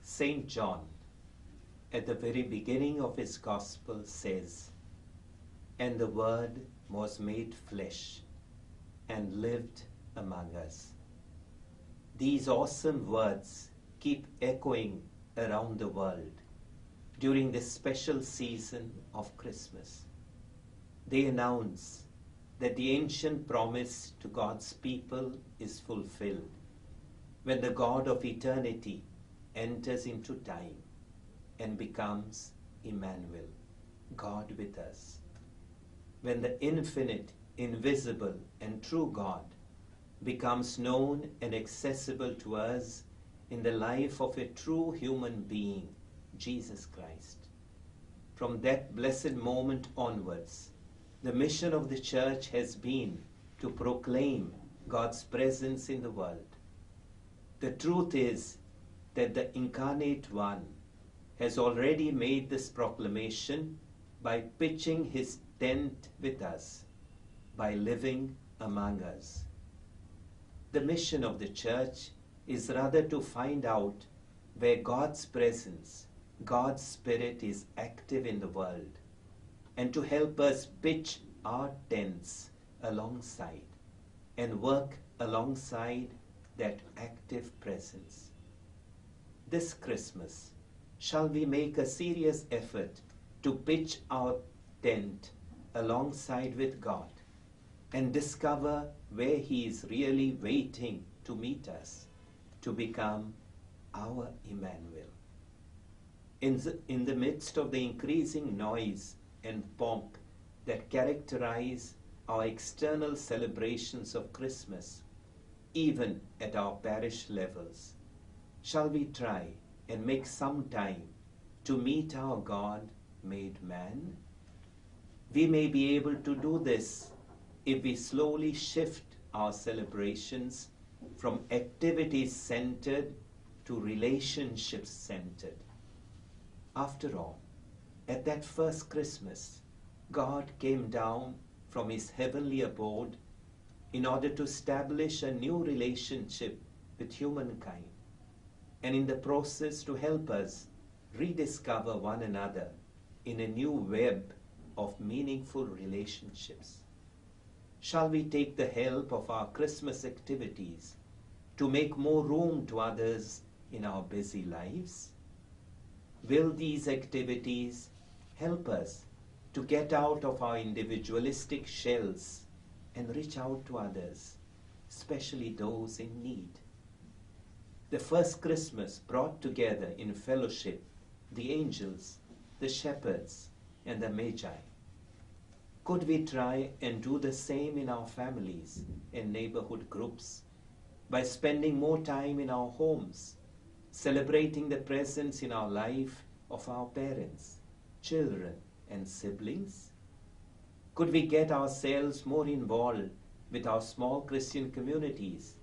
St. John, at the very beginning of his Gospel, says, "And the Word was made flesh and lived among us." These awesome words keep echoing around the world during this special season of Christmas. They announce that the ancient promise to God's people is fulfilled when the God of eternity enters into time and becomes Emmanuel, God with us. When the infinite, invisible, and true God becomes known and accessible to us in the life of a true human being, Jesus Christ. From that blessed moment onwards, the mission of the Church has been to proclaim God's presence in the world. The truth is that the Incarnate One has already made this proclamation by pitching his tent with us, by living among us. The mission of the Church is rather to find out where God's presence, God's Spirit is active in the world, and to help us pitch our tents alongside and work alongside that active presence. This Christmas, shall we make a serious effort to pitch our tent alongside with God and discover where he is really waiting to meet us, to become our Emmanuel. In the midst of the increasing noise and pomp that characterize our external celebrations of Christmas, even at our parish levels, shall we try and make some time to meet our God made man? We may be able to do this if we slowly shift our celebrations from activities centered to relationships centered. After all, at that first Christmas, God came down from his heavenly abode in order to establish a new relationship with humankind, and in the process to help us rediscover one another in a new web of meaningful relationships. Shall we take the help of our Christmas activities to make more room to others in our busy lives? Will these activities help us to get out of our individualistic shells and reach out to others, especially those in need? The first Christmas brought together in fellowship the angels, the shepherds, and the magi. Could we try and do the same in our families and neighborhood groups by spending more time in our homes, celebrating the presence in our life of our parents, children, and siblings? Could we get ourselves more involved with our small Christian communities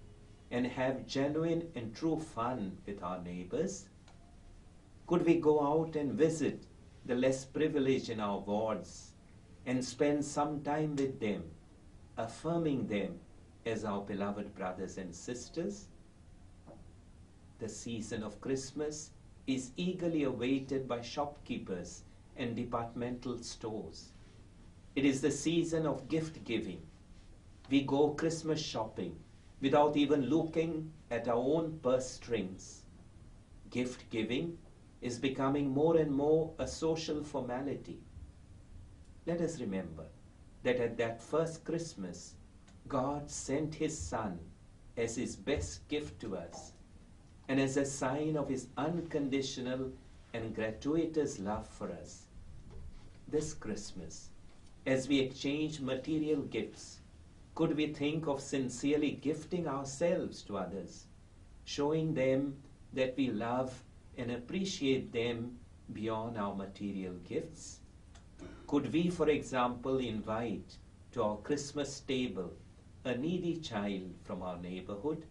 and have genuine and true fun with our neighbors? Could we go out and visit the less privileged in our wards and spend some time with them, affirming them as our beloved brothers and sisters? The season of Christmas is eagerly awaited by shopkeepers and departmental stores. It is the season of gift giving. We go Christmas shopping without even looking at our own purse strings. Gift giving is becoming more and more a social formality. Let us remember that at that first Christmas, God sent his Son as his best gift to us and as a sign of his unconditional and gratuitous love for us. This Christmas, as we exchange material gifts, could we think of sincerely gifting ourselves to others, showing them that we love and appreciate them beyond our material gifts? Could we, for example, invite to our Christmas table a needy child from our neighborhood?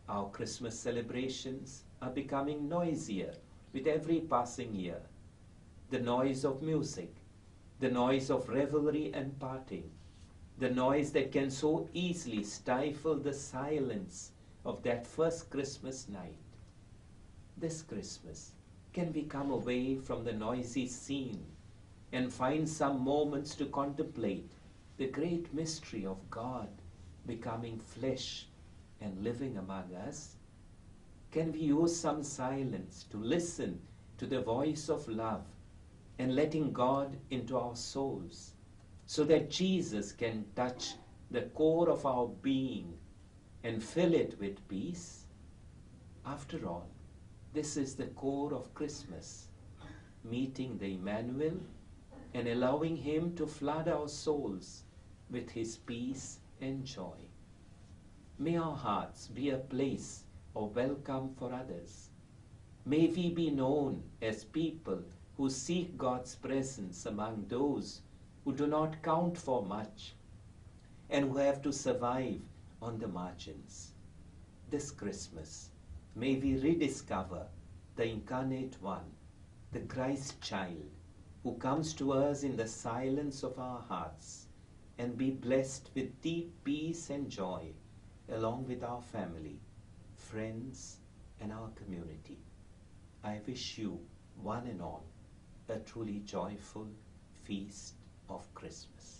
Our Christmas celebrations are becoming noisier with every passing year. The noise of music, the noise of revelry and parting, the noise that can so easily stifle the silence of that first Christmas night. This Christmas, can we come away from the noisy scene and find some moments to contemplate the great mystery of God becoming flesh and living among us? Can we use some silence to listen to the voice of love and letting God into our souls so that Jesus can touch the core of our being and fill it with peace? After all, this is the core of Christmas, meeting the Emmanuel and allowing him to flood our souls with his peace and joy. May our hearts be a place of welcome for others. May we be known as people who seek God's presence among those who do not count for much and who have to survive on the margins. This Christmas, may we rediscover the incarnate one, the Christ child, who comes to us in the silence of our hearts, and be blessed with deep peace and joy along with our family, friends, and our community. I wish you, one and all, a truly joyful feast of Christmas.